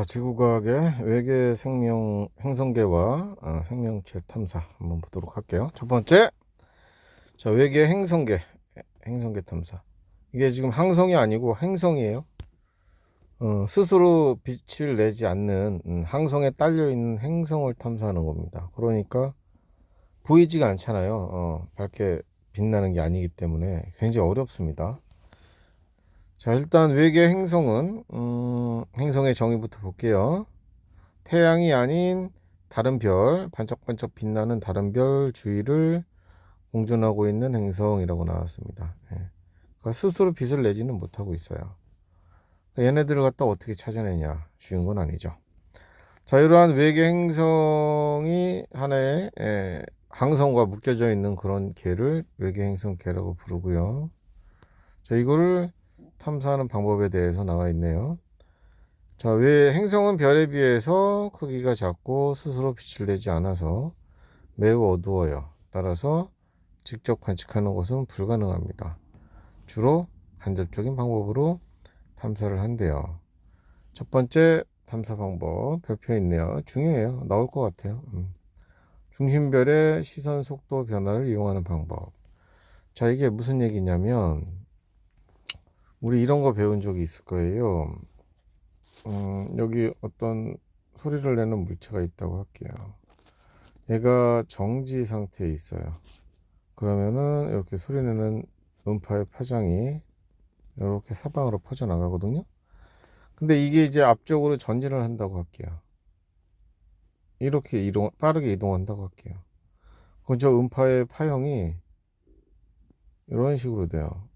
지구과학의 외계 생명 행성계와 생명체 탐사 한번 보도록 할게요. 첫 번째, 외계 행성계 탐사. 이게 지금 항성이 아니고 행성이에요. 스스로 빛을 내지 않는 항성에 딸려 있는 행성을 탐사하는 겁니다. 그러니까 보이지가 않잖아요. 밝게 빛나는 게 아니기 때문에 굉장히 어렵습니다. 자, 일단 외계 행성은 행성의 정의부터 볼게요. 태양이 아닌 다른 별, 반짝반짝 빛나는 다른 별 주위를 공존하고 있는 행성이라고 나왔습니다. 그러니까 스스로 빛을 내지는 못하고 있어요. 그러니까 얘네들을 갖다 어떻게 찾아내냐, 쉬운 건 아니죠. 자, 이러한 외계 행성이 하나의 항성과 묶여져 있는 그런 개를 외계 행성개라고 부르고요. 자, 이거를 탐사하는 방법에 대해서 나와 있네요. 자, 왜 행성은 별에 비해서 크기가 작고 스스로 빛을 내지 않아서 매우 어두워요. 따라서 직접 관측하는 것은 불가능합니다. 주로 간접적인 방법으로 탐사를 한대요. 첫 번째 탐사 방법 별표에 있네요. 중요해요. 나올 것 같아요. 중심별의 시선 속도 변화를 이용하는 방법. 자, 이게 무슨 얘기냐면 우리 이런 거 배운 적이 있을 거예요. 여기 어떤 소리를 내는 물체가 있다고 할게요. 얘가 정지 상태에 있어요. 그러면은 이렇게 소리내는 음파의 파장이 이렇게 사방으로 퍼져나가거든요. 근데 이게 이제 앞쪽으로 전진을 한다고 할게요. 이렇게 빠르게 이동한다고 할게요. 그럼 저 음파의 파형이 이런 식으로 돼요.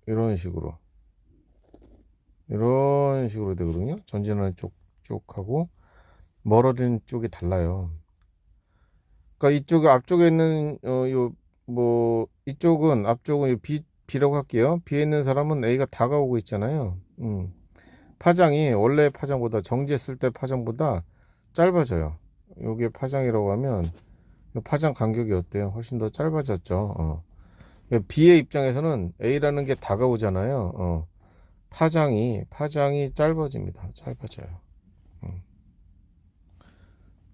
이런 식으로 되거든요. 전진하는 쪽하고 멀어진 쪽이 달라요. 그러니까 이쪽 앞쪽에 있는 이쪽은 앞쪽은 B라고 할게요. B에 있는 사람은 A가 다가오고 있잖아요. 파장이 원래 파장보다 정지했을 때 파장보다 짧아져요. 요게 파장이라고 하면 파장 간격이 어때요? 훨씬 더 짧아졌죠. 그러니까 B의 입장에서는 A라는 게 다가오잖아요. 파장이 짧아집니다. 짧아져요.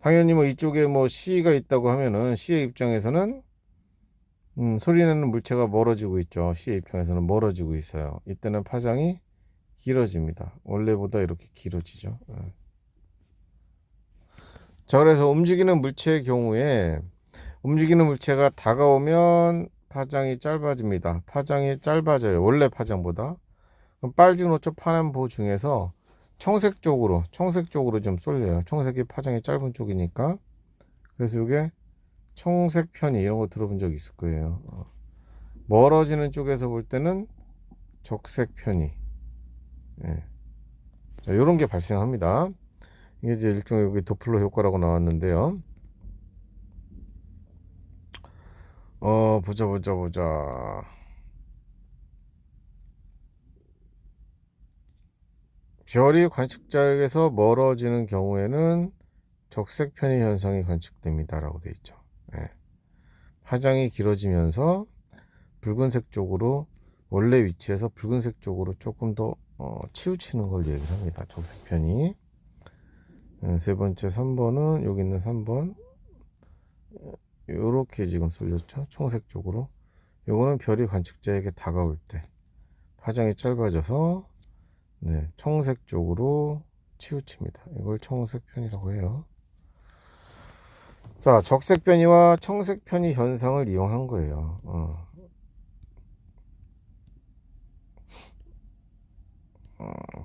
당연히 뭐 이쪽에 뭐 C가 있다고 하면은 C의 입장에서는 소리내는 물체가 멀어지고 있죠. C의 입장에서는 멀어지고 있어요. 이때는 파장이 길어집니다. 원래보다 이렇게 길어지죠. 자, 그래서 움직이는 물체의 경우에 움직이는 물체가 다가오면 파장이 짧아집니다. 파장이 짧아져요. 원래 파장보다. 그럼 빨주노초 파남보 중에서 청색 쪽으로 좀 쏠려요. 청색이 파장이 짧은 쪽이니까. 그래서 이게 청색 편이 이런 거 들어본 적 있을 거예요. 멀어지는 쪽에서 볼 때는 적색 편이. 예. 자, 이런 게 발생합니다. 이게 이제 일종의 여기 도플러 효과라고 나왔는데요. 보자. 별이 관측자에게서 멀어지는 경우에는 적색 편의 현상이 관측됩니다라고 돼 있죠. 예. 파장이 길어지면서 붉은색 쪽으로 원래 위치에서 붉은색 쪽으로 조금 더 치우치는 걸 얘기를 합니다. 적색 편이. 세 번째 3번은 여기 있는 3번 요렇게 지금 쏠렸죠. 청색 쪽으로. 요거는 별이 관측자에게 다가올 때 파장이 짧아져서 청색 쪽으로 치우칩니다. 이걸 청색 편이라고 해요. 자, 적색 편이와 청색 편이 현상을 이용한 거예요.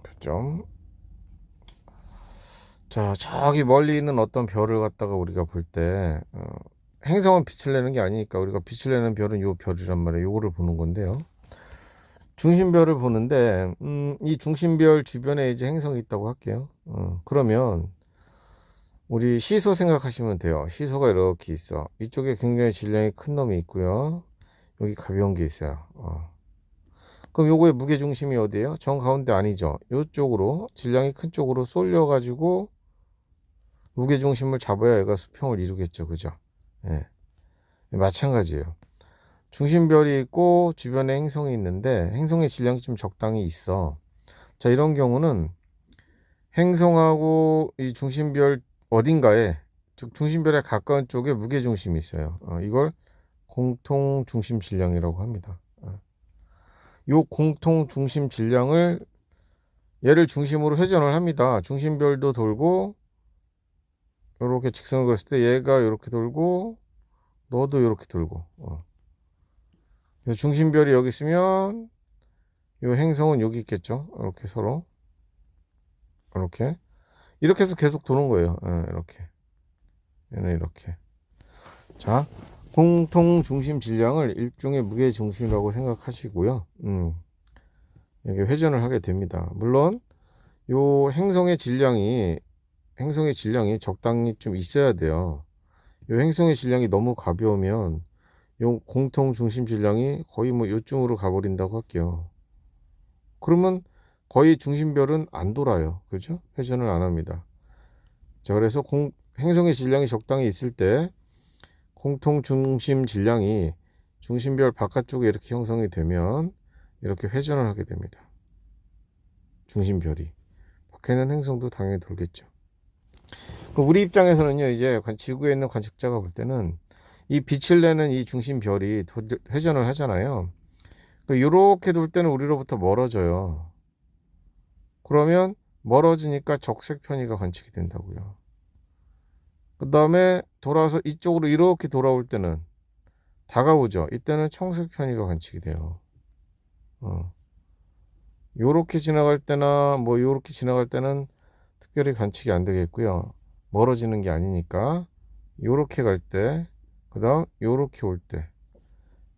표점. 자, 저기 멀리 있는 어떤 별을 갖다가 우리가 볼 때 행성은 빛을 내는 게 아니니까 우리가 빛을 내는 별은 요 별이란 말이에요. 요거를 보는 건데요. 중심별을 보는데 이 중심별 주변에 이제 행성이 있다고 할게요. 그러면 우리 시소 생각하시면 돼요. 시소가 이렇게 있어. 이쪽에 굉장히 질량이 큰 놈이 있고요. 여기 가벼운 게 있어요. 그럼 요거의 무게중심이 어디예요? 정 가운데 아니죠. 요쪽으로 질량이 큰 쪽으로 쏠려 가지고 무게중심을 잡아야 얘가 수평을 이루겠죠. 그죠? 예. 마찬가지예요. 중심별이 있고 주변에 행성이 있는데 행성의 질량이 좀 적당히 있어. 자, 이런 경우는 행성하고 이 중심별 어딘가에, 즉 중심별에 가까운 쪽에 무게중심이 있어요. 이걸 공통중심 질량이라고 합니다. 요 공통중심 질량을 얘를 중심으로 회전을 합니다. 중심별도 돌고 이렇게 직선을 그렸을 때 얘가 이렇게 돌고 너도 이렇게 돌고. 그래서 중심별이 여기 있으면 요 행성은 여기 있겠죠. 이렇게 서로 이렇게 해서 계속 도는 거예요. 이렇게 얘는 이렇게. 자, 공통 중심 질량을 일종의 무게 중심이라고 생각하시고요. 이게 회전을 하게 됩니다. 물론 요 행성의 질량이 적당히 좀 있어야 돼요. 요 행성의 질량이 너무 가벼우면 요 공통 중심 질량이 거의 뭐 요쯤으로 가버린다고 할게요. 그러면 거의 중심별은 안 돌아요. 그죠? 회전을 안 합니다. 자, 그래서 행성의 질량이 적당히 있을 때 공통 중심 질량이 중심별 바깥쪽에 이렇게 형성이 되면 이렇게 회전을 하게 됩니다. 중심별이. 밖에는 행성도 당연히 돌겠죠. 우리 입장에서는요, 이제 지구에 있는 관측자가 볼 때는 이 빛을 내는 이 중심별이 회전을 하잖아요. 이렇게 돌 때는 우리로부터 멀어져요. 그러면 멀어지니까 적색 편의가 관측이 된다고요. 그 다음에 돌아서 이쪽으로 이렇게 돌아올 때는 다가오죠. 이때는 청색 편의가 관측이 돼요. 요렇게 지나갈 때나 뭐 요렇게 지나갈 때는 특별히 관측이 안 되겠고요. 멀어지는 게 아니니까 요렇게 갈 때, 그 다음 요렇게 올 때,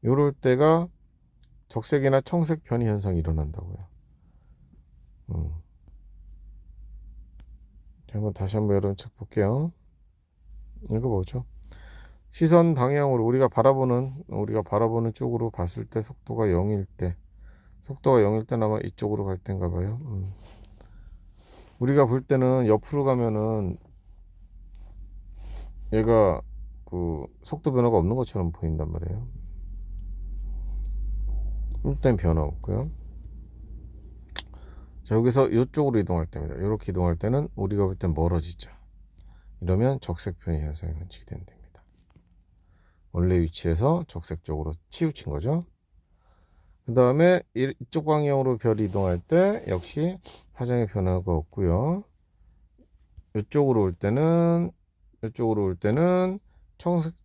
요럴 때가 적색이나 청색 편의 현상이 일어난다고요. 다시 한번 여러분 책 볼게요. 이거 뭐죠? 시선 방향으로 우리가 바라보는 쪽으로 봤을 때 속도가 0일 때는 아마 이쪽으로 갈 때인가 봐요. 우리가 볼 때는 옆으로 가면은 얘가 그 속도 변화가 없는 것처럼 보인단 말이에요. 일단 변화 없고요. 자, 여기서 이쪽으로 이동할 때입니다. 이렇게 이동할 때는 우리가 볼 땐 멀어지죠. 이러면 적색 편의 현상이 관측이 됩니다. 원래 위치에서 적색 쪽으로 치우친 거죠. 그 다음에 이쪽 방향으로 별이 이동할 때 역시 파장의 변화가 없고요. 이쪽으로 올 때는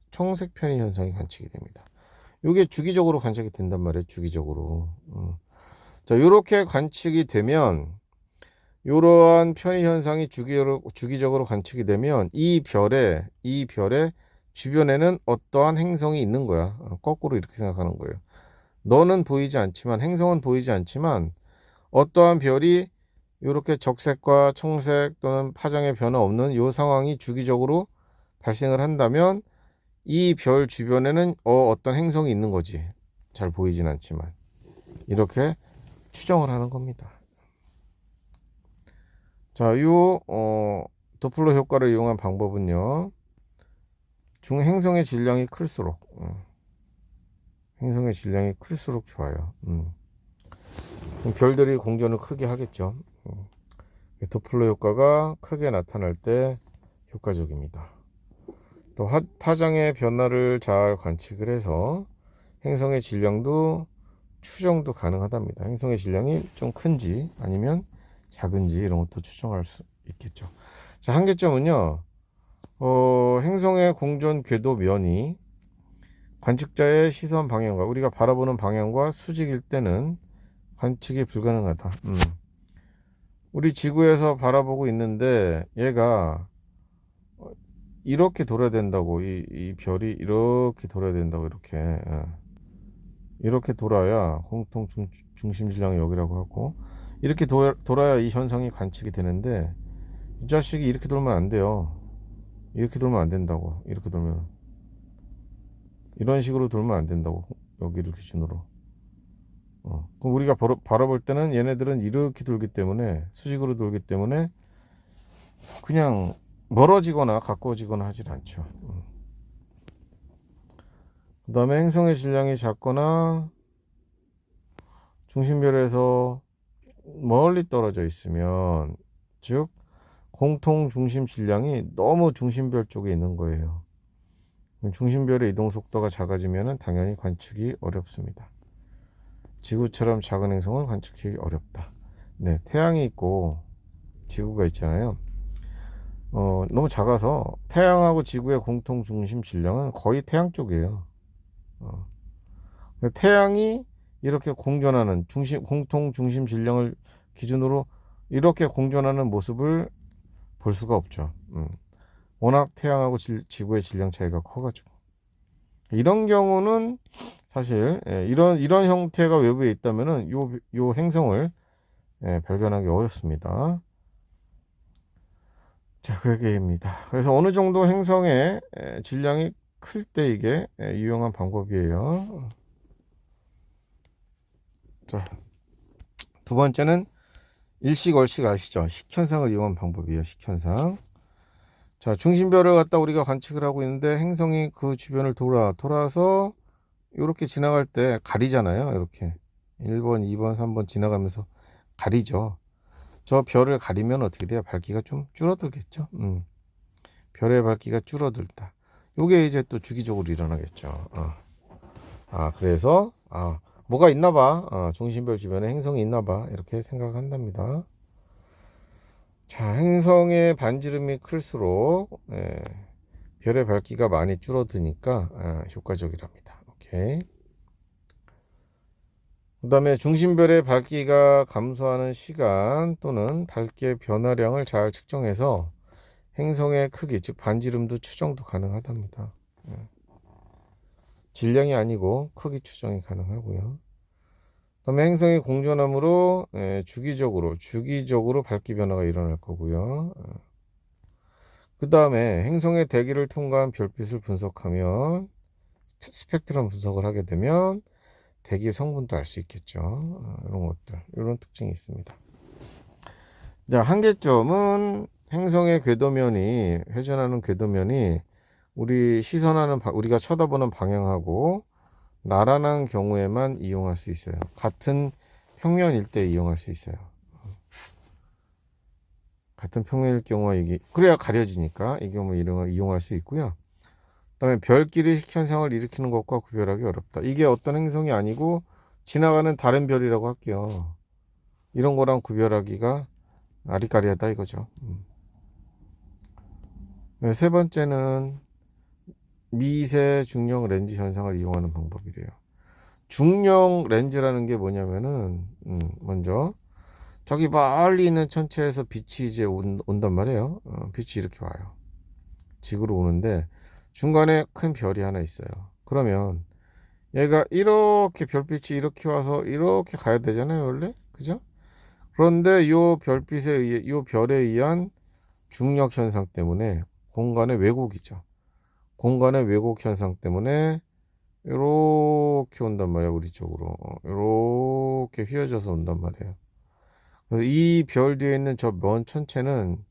청색 편의 현상이 관측이 됩니다. 이게 주기적으로 관측이 된단 말이에요. 주기적으로. 자, 이렇게 관측이 되면 이러한 편의 현상이 주기적으로 관측이 되면 이 별의 주변에는 어떠한 행성이 있는 거야. 거꾸로 이렇게 생각하는 거예요. 너는 보이지 않지만, 행성은 보이지 않지만 어떠한 별이 이렇게 적색과 청색 또는 파장의 변화 없는 이 상황이 주기적으로 발생을 한다면 이 별 주변에는 어떤 행성이 있는 거지. 잘 보이진 않지만 이렇게 추정을 하는 겁니다. 자, 도플러 효과를 이용한 방법은요. 행성의 질량이 클수록 좋아요. 별들이 공전을 크게 하겠죠. 도플러 효과가 크게 나타날 때 효과적입니다. 또 파장의 변화를 잘 관측을 해서 행성의 질량도 추정도 가능하답니다. 행성의 질량이 좀 큰지 아니면 작은지 이런 것도 추정할 수 있겠죠. 자, 한계점은요. 행성의 공전 궤도 면이 관측자의 시선 방향과 우리가 바라보는 방향과 수직일 때는 관측이 불가능하다. 우리 지구에서 바라보고 있는데 얘가 이렇게 돌아야 된다고 이 별이 이렇게 돌아야 된다고 이렇게 돌아야 공통 중심 질량이 여기라고 하고 이렇게 돌아야 이 현상이 관측이 되는데 이 자식이 이렇게 돌면 안 돼요. 이렇게 돌면 안 된다고. 이렇게 돌면 이런 식으로 돌면 안 된다고. 여기를 기준으로. 그럼 우리가 바라볼 때는 얘네들은 이렇게 돌기 때문에 수직으로 돌기 때문에 그냥 멀어지거나 가까워지거나 하질 않죠. 그 다음에 행성의 질량이 작거나 중심별에서 멀리 떨어져 있으면 즉 공통 중심 질량이 너무 중심별 쪽에 있는 거예요. 중심별의 이동 속도가 작아지면 당연히 관측이 어렵습니다. 지구처럼 작은 행성을 관측하기 어렵다. 네, 태양이 있고 지구가 있잖아요. 너무 작아서 태양하고 지구의 공통 중심 질량은 거의 태양 쪽이에요. 태양이 이렇게 공존하는 공통 중심 질량을 기준으로 이렇게 공존하는 모습을 볼 수가 없죠. 워낙 태양하고 지구의 질량 차이가 커가지고 이런 경우는 사실 이런 형태가 외부에 있다면은 요 행성을 발견하기 어렵습니다. 자, 그 얘기입니다. 그래서 어느 정도 행성의 질량이 클 때 이게 유용한 방법이에요. 자, 두 번째는 일식월식 아시죠? 식현상을 이용한 방법이에요. 식현상. 자, 중심별을 갖다 우리가 관측을 하고 있는데 행성이 그 주변을 돌아서 이렇게 지나갈 때 가리잖아요. 이렇게 1번, 2번, 3번 지나가면서 가리죠. 저 별을 가리면 어떻게 돼요? 밝기가 좀 줄어들겠죠. 별의 밝기가 줄어들다. 요게 이제 또 주기적으로 일어나겠죠. 그래서 뭐가 있나 봐. 중심별 주변에 행성이 있나 봐. 이렇게 생각한답니다. 자, 행성의 반지름이 클수록 별의 밝기가 많이 줄어드니까 효과적이랍니다. 오케이. 그 다음에 중심별의 밝기가 감소하는 시간 또는 밝기의 변화량을 잘 측정해서 행성의 크기, 즉 반지름도 추정도 가능하답니다. 질량이 아니고 크기 추정이 가능하고요. 그 다음에 행성이 공존함으로 주기적으로 밝기 변화가 일어날 거고요. 그 다음에 행성의 대기를 통과한 별빛을 분석하면 스펙트럼 분석을 하게 되면 대기 성분도 알 수 있겠죠. 이런 것들, 이런 특징이 있습니다. 자, 한계점은 행성의 회전하는 궤도면이 우리가 쳐다보는 방향하고 나란한 경우에만 이용할 수 있어요. 같은 평면일 때 이용할 수 있어요. 같은 평면일 경우가 그래야 가려지니까 이 경우 이용할 수 있고요. 그다음에 별끼리 식현상을 일으키는 것과 구별하기 어렵다. 이게 어떤 행성이 아니고 지나가는 다른 별이라고 할게요. 이런 거랑 구별하기가 아리까리하다 이거죠. 네, 세 번째는 미세 중력 렌즈 현상을 이용하는 방법이래요. 중력 렌즈라는 게 뭐냐면은 먼저 저기 멀리 있는 천체에서 빛이 이제 온단 말이에요. 빛이 이렇게 와요. 지구로 오는데 중간에 큰 별이 하나 있어요. 그러면 얘가 이렇게 별빛이 이렇게 와서 이렇게 가야 되잖아요, 원래. 그죠? 그런데 요 별에 의한 중력 현상 때문에 공간의 왜곡이죠. 공간의 왜곡 현상 때문에 이렇게 온단 말이에요, 우리 쪽으로. 이렇게 휘어져서 온단 말이에요. 그래서 이 별 뒤에 있는 저 먼 천체는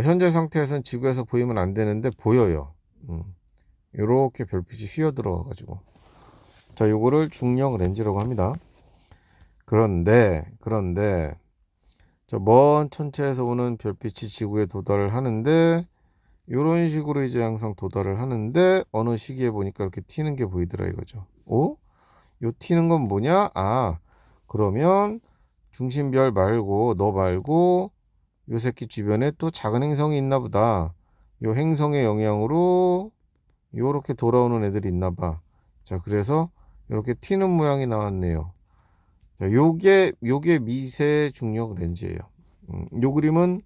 현재 상태에서는 지구에서 보이면 안 되는데 보여요. 이렇게 별빛이 휘어 들어가 가지고 자, 요거를 중력 렌즈라고 합니다. 그런데 저 먼 천체에서 오는 별빛이 지구에 도달을 하는데 이런 식으로 이제 항상 도달을 하는데 어느 시기에 보니까 이렇게 튀는 게 보이더라 이거죠. 요 튀는 건 뭐냐? 그러면 중심별 말고 너 말고 요 새끼 주변에 또 작은 행성이 있나 보다. 요 행성의 영향으로 요렇게 돌아오는 애들이 있나 봐. 자, 그래서 이렇게 튀는 모양이 나왔네요. 자, 요게 미세 중력 렌즈예요. 요 그림은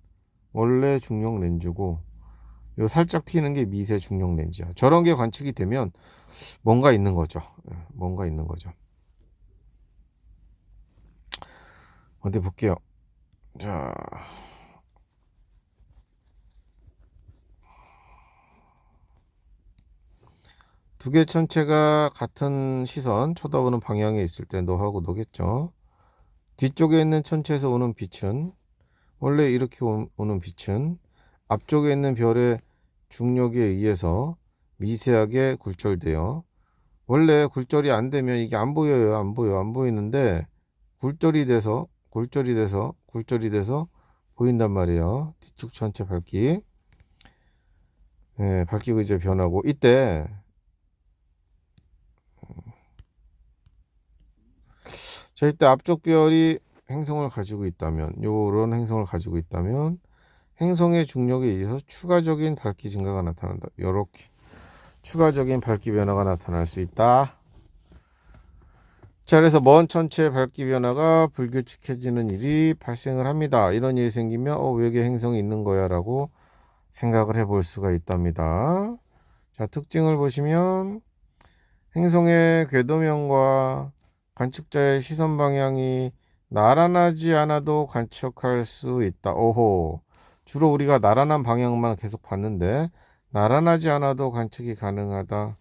원래 중력 렌즈고 요 살짝 튀는 게 미세 중력 렌즈야. 저런 게 관측이 되면 뭔가 있는 거죠. 뭔가 있는 거죠. 어디 볼게요. 자, 두 개 천체가 같은 시선 쳐다보는 방향에 있을 때 너하고 너겠죠. 뒤쪽에 있는 천체에서 오는 빛은 원래 이렇게 오는 빛은 앞쪽에 있는 별의 중력에 의해서 미세하게 굴절돼요. 원래 굴절이 안 되면 이게 안 보여요. 안 보이는데 굴절이 돼서 보인단 말이에요. 뒤쪽 전체 밝기. 예, 밝기가 이제 변하고 이때 자, 이때 앞쪽 별이 행성을 가지고 있다면, 요런 행성을 가지고 있다면 행성의 중력에 의해서 추가적인 밝기 증가가 나타난다. 요렇게 추가적인 밝기 변화가 나타날 수 있다. 자, 그래서 먼 천체의 밝기 변화가 불규칙해지는 일이 발생을 합니다. 이런 일이 생기면 외계 행성이 있는 거야 라고 생각을 해볼 수가 있답니다. 자, 특징을 보시면 행성의 궤도면과 관측자의 시선 방향이 나란하지 않아도 관측할 수 있다. 오호. 주로 우리가 나란한 방향만 계속 봤는데 나란하지 않아도 관측이 가능하다.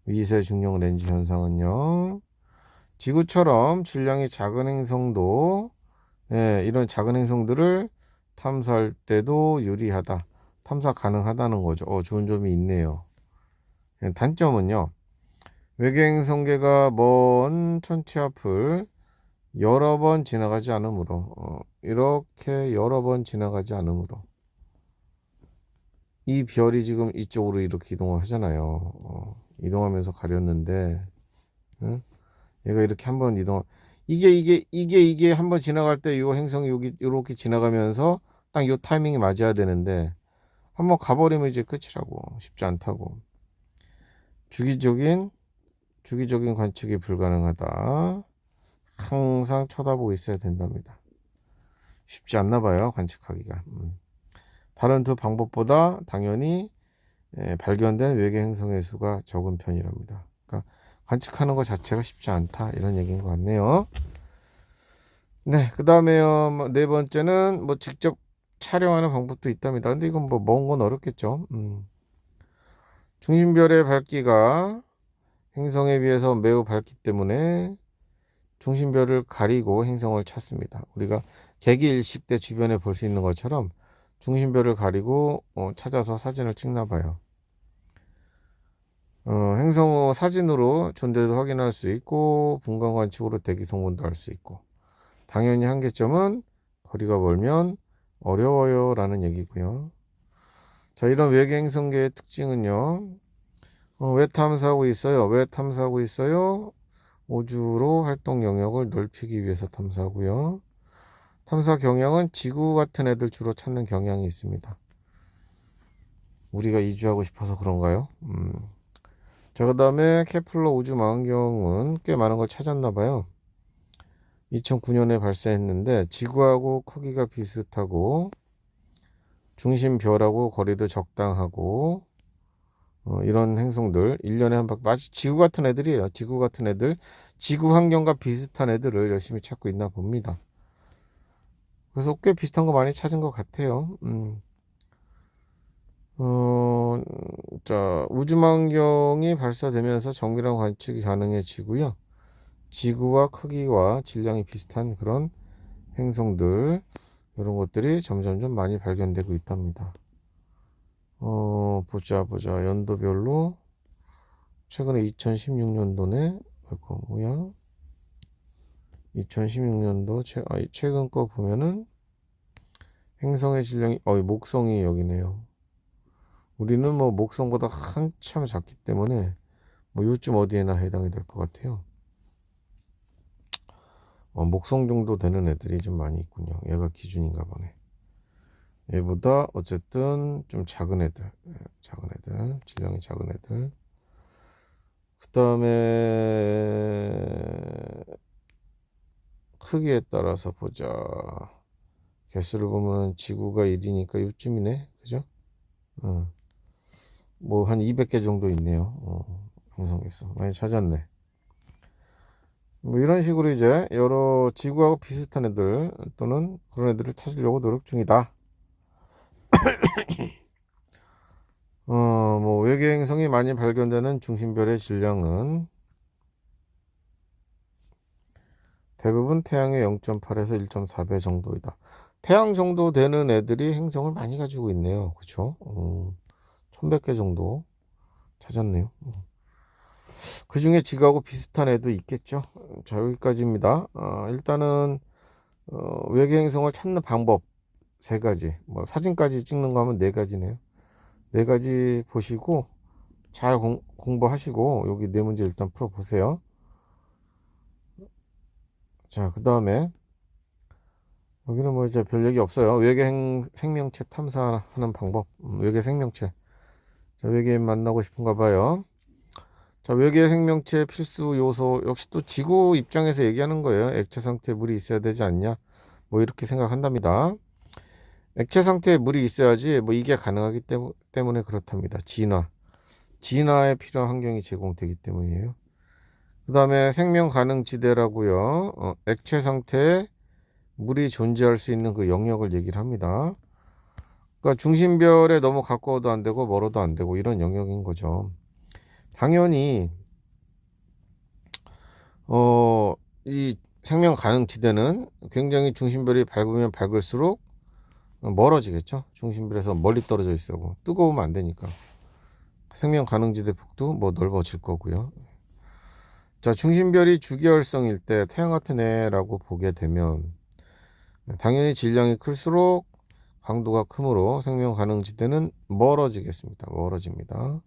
위세 중력 렌즈 현상은요. 지구처럼 질량이 작은 행성도 이런 작은 행성들을 탐사할 때도 유리하다. 탐사 가능하다는 거죠. 좋은 점이 있네요. 단점은요. 외계 행성계가 먼 천체 앞을 여러 번 지나가지 않으므로 이렇게 여러 번 지나가지 않으므로 이 별이 지금 이쪽으로 이렇게 이동을 하잖아요. 이동하면서 가렸는데 응? 얘가 이렇게 한번 이동 이게 한번 지나갈 때 이 행성이 여기 이렇게 지나가면서 딱 이 타이밍이 맞아야 되는데 한번 가버리면 이제 끝이라고. 쉽지 않다고. 주기적인 관측이 불가능하다. 항상 쳐다보고 있어야 된답니다. 쉽지 않나 봐요, 관측하기가. 다른 두 방법보다 당연히 발견된 외계 행성의 수가 적은 편이랍니다. 그러니까 관측하는 것 자체가 쉽지 않다, 이런 얘기인 것 같네요. 네, 그 다음에요. 네 번째는 뭐 직접 촬영하는 방법도 있답니다. 근데 이건 뭐 먼 건 어렵겠죠. 중심별의 밝기가 행성에 비해서 매우 밝기 때문에 중심별을 가리고 행성을 찾습니다. 우리가 개기일식 때 주변에 볼 수 있는 것처럼 중심별을 가리고 찾아서 사진을 찍나 봐요. 행성 사진으로 존재도 확인할 수 있고 분광 관측으로 대기 성분도 알 수 있고, 당연히 한계점은 거리가 멀면 어려워요 라는 얘기고요. 자, 이런 외계 행성계의 특징은요. 왜 탐사하고 있어요? 왜 탐사하고 있어요? 우주로 활동 영역을 넓히기 위해서 탐사하고요. 탐사 경향은 지구 같은 애들 주로 찾는 경향이 있습니다. 우리가 이주하고 싶어서 그런가요? 자, 그 다음에 케플러 우주 망원경은 꽤 많은 걸 찾았나 봐요. 2009년에 발사했는데 지구하고 크기가 비슷하고 중심별하고 거리도 적당하고 이런 행성들 1년에 한 바퀴, 마치 지구 같은 애들이에요. 지구 같은 애들, 지구 환경과 비슷한 애들을 열심히 찾고 있나 봅니다. 그래서 꽤 비슷한 거 많이 찾은 것 같아요. 자, 우주망원경이 발사되면서 정밀한 관측이 가능해지고요. 지구와 크기와 질량이 비슷한 그런 행성들, 이런 것들이 점점점 많이 발견되고 있답니다. 보자. 연도별로 최근에 2016년도네. 아이고, 뭐야? 2016년도 최근 거 보면은 행성의 질량이 목성이 여기네요. 우리는 뭐 목성보다 한참 작기 때문에 뭐 요쯤 어디에나 해당이 될 것 같아요. 목성 정도 되는 애들이 좀 많이 있군요. 얘가 기준인가 보네. 얘보다 어쨌든 좀 작은 애들, 질량이 작은 애들. 그 다음에 크기에 따라서 보자. 개수를 보면 지구가 1이니까 요쯤이네, 그죠? 뭐 한 200개 정도 있네요. 행성 개수 많이 찾았네. 뭐 이런 식으로 이제 여러 지구하고 비슷한 애들 또는 그런 애들을 찾으려고 노력 중이다. 뭐 외계 행성이 많이 발견되는 중심별의 질량은 대부분 태양의 0.8에서 1.4배 정도이다. 태양 정도 되는 애들이 행성을 많이 가지고 있네요. 그쵸? 1100개 정도 찾았네요. 그 중에 지구하고 비슷한 애도 있겠죠. 자, 여기까지입니다. 일단은 외계 행성을 찾는 방법 세 가지, 뭐 사진까지 찍는 거 하면 네 가지네요. 네 가지 보시고 잘 공부하시고 여기 네 문제 일단 풀어 보세요. 자, 그 다음에 여기는 뭐 이제 별 얘기 없어요. 외계 생명체 탐사하는 방법. 외계 생명체. 자, 외계인 만나고 싶은가 봐요. 자, 외계 생명체 필수 요소 역시 또 지구 입장에서 얘기하는 거예요. 액체 상태에 물이 있어야 되지 않냐? 뭐 이렇게 생각한답니다. 액체 상태에 물이 있어야지 뭐 이게 가능하기 때문에 그렇답니다. 진화에 필요한 환경이 제공되기 때문이에요. 그 다음에 생명 가능 지대라고요. 액체 상태에 물이 존재할 수 있는 그 영역을 얘기를 합니다. 그러니까 중심별에 너무 가까워도 안 되고 멀어도 안 되고 이런 영역인 거죠. 당연히 이 생명 가능 지대는 굉장히 중심별이 밝으면 밝을수록 멀어지겠죠. 중심별에서 멀리 떨어져 있어 뜨거우면 안 되니까 생명 가능 지대 폭도 뭐 넓어질 거고요. 자, 중심별이 주기활성일 때 태양 같은 애라고 보게 되면 당연히 질량이 클수록 강도가 크므로 생명 가능 지대는 멀어지겠습니다. 멀어집니다.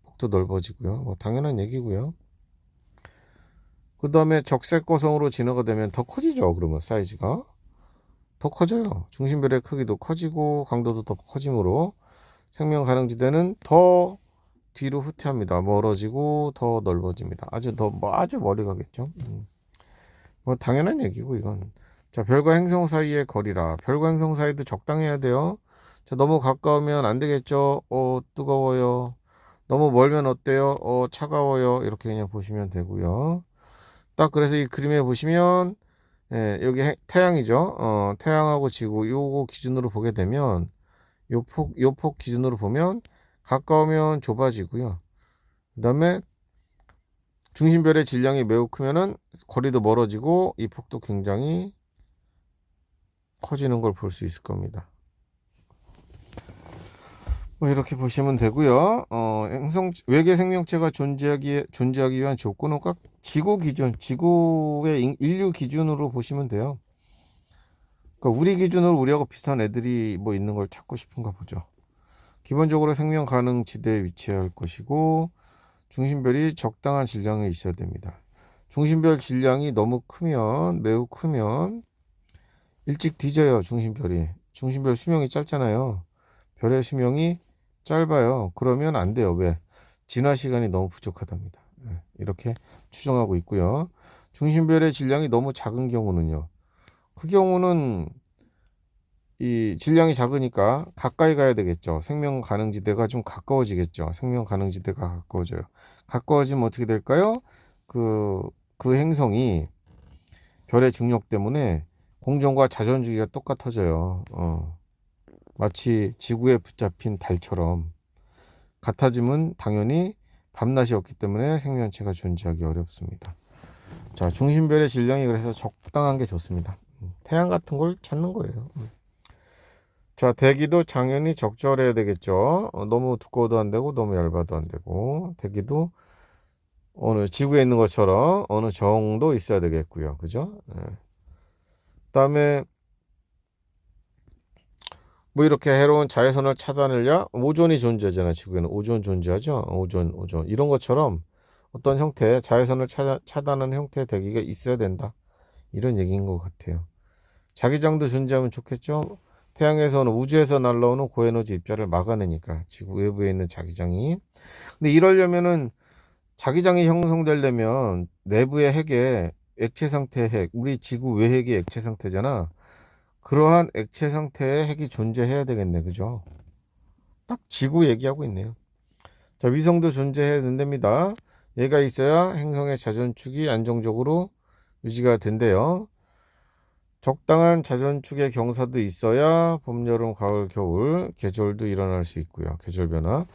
폭도 넓어지고요. 뭐 당연한 얘기고요. 그 다음에 적색거성으로 진화가 되면 더 커지죠. 그러면 사이즈가 더 커져요. 중심별의 크기도 커지고 강도도 더 커지므로 생명 가능 지대는 더 뒤로 후퇴합니다. 멀어지고 더 넓어집니다. 아주 멀리 가겠죠. 뭐 당연한 얘기고 이건. 자, 별과 행성 사이의 거리라. 별과 행성 사이도 적당해야 돼요. 자, 너무 가까우면 안 되겠죠. 뜨거워요. 너무 멀면 어때요? 차가워요. 이렇게 그냥 보시면 되고요. 딱 그래서 이 그림에 보시면 여기 태양이죠. 태양하고 지구 요거 기준으로 보게 되면 요 폭 기준으로 보면 가까우면 좁아지고요. 그 다음에 중심별의 질량이 매우 크면은 거리도 멀어지고 이 폭도 굉장히 커지는 걸 볼 수 있을 겁니다. 뭐 이렇게 보시면 되고요. 외계 생명체가 존재하기 위한 조건은 각 지구 기준, 지구의 인류 기준으로 보시면 돼요. 그러니까 우리 기준으로 우리하고 비슷한 애들이 뭐 있는 걸 찾고 싶은가 보죠. 기본적으로 생명 가능 지대에 위치할 것이고 중심별이 적당한 질량이 있어야 됩니다. 중심별 질량이 너무 매우 크면 일찍 뒤져요. 중심별 수명이 짧잖아요. 별의 수명이 짧아요. 그러면 안 돼요. 왜? 진화 시간이 너무 부족하답니다. 이렇게 추정하고 있고요. 중심별의 질량이 너무 작은 경우는요. 그 경우는 이 질량이 작으니까 가까이 가야 되겠죠. 생명 가능지대가 좀 가까워지겠죠. 생명 가능지대가 가까워져요. 가까워지면 어떻게 될까요? 그 행성이 별의 중력 때문에 공전과 자전주기가 똑같아져요. 마치 지구에 붙잡힌 달처럼 같아지면 당연히 밤낮이 없기 때문에 생명체가 존재하기 어렵습니다. 자, 중심별의 질량이 그래서 적당한 게 좋습니다. 태양 같은 걸 찾는 거예요. 자, 대기도 당연히 적절해야 되겠죠. 너무 두꺼워도 안 되고 너무 얇아도 안 되고 대기도 지구에 있는 것처럼 어느 정도 있어야 되겠고요. 그죠? 그다음에 뭐 이렇게 해로운 자외선을 차단하려 오존이 존재하잖아요. 지구에는 오존 존재하죠. 오존 이런 것처럼 어떤 형태 자외선을 차단하는 형태의 대기가 있어야 된다. 이런 얘기인 것 같아요. 자기장도 존재하면 좋겠죠. 태양에서는 우주에서 날라오는 고에너지 입자를 막아내니까 지구 외부에 있는 자기장이. 근데 이러려면은 자기장이 형성되려면 내부의 핵에 액체 상태의 핵, 우리 지구 외핵이 액체 상태잖아. 그러한 액체 상태의 핵이 존재해야 되겠네. 그죠? 딱 지구 얘기하고 있네요. 자, 위성도 존재해야 된답니다. 얘가 있어야 행성의 자전축이 안정적으로 유지가 된대요. 적당한 자전축의 경사도 있어야 봄, 여름, 가을, 겨울 계절도 일어날 수 있고요. 계절 변화.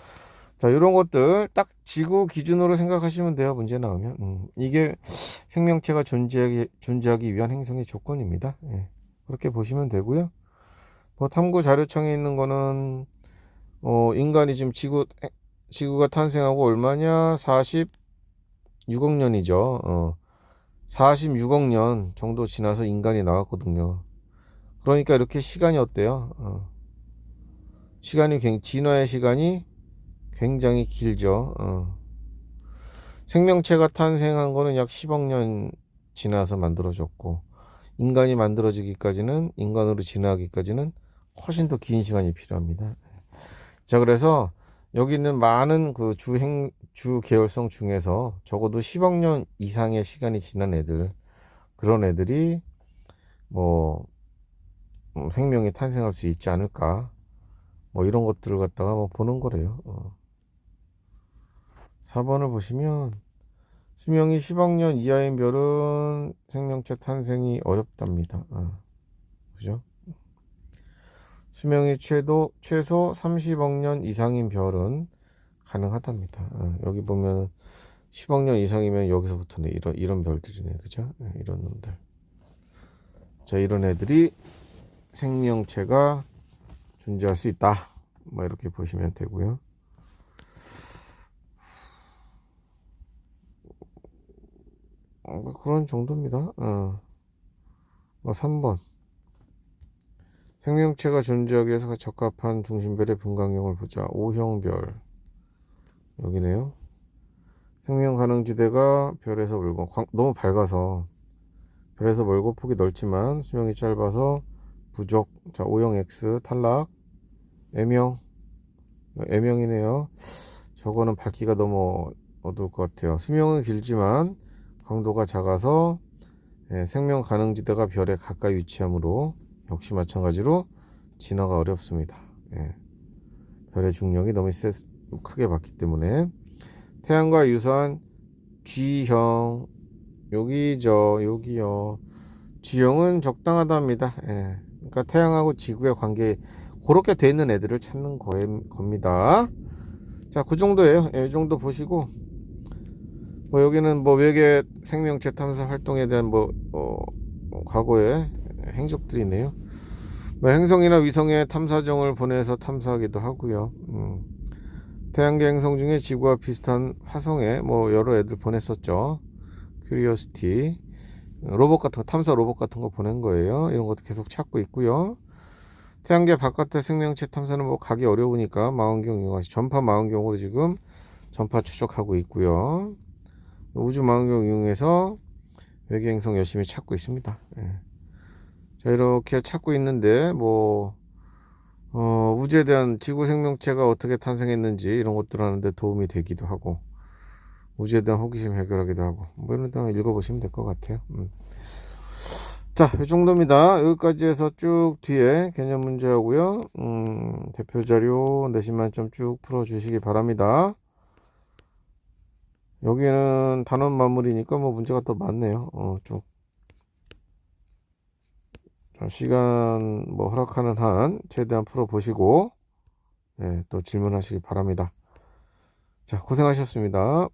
자, 이런 것들 딱 지구 기준으로 생각하시면 돼요. 문제 나오면. 이게 생명체가 존재하기 위한 행성의 조건입니다. 그렇게 보시면 되고요. 뭐 탐구 자료청에 있는 거는 인간이 지금 지구가 탄생하고 얼마냐? 46억 년이죠. 46억 년 정도 지나서 인간이 나왔거든요. 그러니까 이렇게 시간이 어때요? 진화의 시간이 굉장히 길죠. 생명체가 탄생한 거는 약 10억 년 지나서 만들어졌고, 인간이 만들어지기까지는, 인간으로 진화하기까지는 훨씬 더 긴 시간이 필요합니다. 자, 그래서 여기 있는 많은 그 주 계열성 중에서 적어도 10억 년 이상의 시간이 지난 애들, 그런 애들이 뭐 생명이 탄생할 수 있지 않을까, 뭐 이런 것들을 갖다가 뭐 보는 거래요. 4번을 보시면 수명이 10억 년 이하인 별은 생명체 탄생이 어렵답니다. 그죠? 수명이 최소 30억 년 이상인 별은 가능하답니다. 여기 보면 10억 년 이상이면 여기서부터는 이런 별들이네. 그죠? 이런 놈들. 자, 이런 애들이 생명체가 존재할 수 있다. 뭐 이렇게 보시면 되고요. 그런 정도입니다. 3번. 생명체가 존재하기 위해서 적합한 중심별의 분광형을 보자. O형별. 여기네요. 생명 가능지대가 별에서 멀고, 너무 밝아서 별에서 멀고 폭이 넓지만 수명이 짧아서 부족. 자, O형 X 탈락. M형이네요. 저거는 밝기가 너무 어두울 것 같아요. 수명은 길지만 강도가 작아서 생명 가능지대가 별에 가까이 위치하므로 역시 마찬가지로 진화가 어렵습니다. 별의 중력이 너무 크게 받기 때문에. 태양과 유사한 G형, 여기요. G형은 적당하답니다. 그러니까 태양하고 지구의 관계, 그렇게 돼 있는 애들을 찾는 겁니다. 자, 그 정도예요. 이 정도 보시고, 뭐 여기는 뭐 외계 생명체 탐사 활동에 대한 과거의 행적들이 있네요. 뭐 행성이나 위성에 탐사정을 보내서 탐사하기도 하고요. 태양계 행성 중에 지구와 비슷한 화성에 뭐 여러 애들 보냈었죠. 큐리오시티 로봇 같은 거, 탐사 로봇 같은 거 보낸 거예요. 이런 것도 계속 찾고 있고요. 태양계 바깥의 생명체 탐사는 뭐 가기 어려우니까 망원경 이용하시, 전파 망원경으로 지금 전파 추적하고 있고요. 우주 망원경 이용해서 외계 행성 열심히 찾고 있습니다. 자, 이렇게 찾고 있는데 우주에 대한 지구 생명체가 어떻게 탄생했는지 이런 것들 하는데 도움이 되기도 하고, 우주에 대한 호기심 해결하기도 하고, 뭐 이런 거 읽어보시면 될 것 같아요. 자, 이 정도입니다. 여기까지 해서 쭉 뒤에 개념 문제하고요. 대표 자료 내신 만점 쭉 풀어주시기 바랍니다. 여기는 단원 마무리니까 뭐 문제가 더 많네요. 쭉 시간 뭐 허락하는 한 최대한 풀어보시고 또 질문하시기 바랍니다. 자, 고생하셨습니다.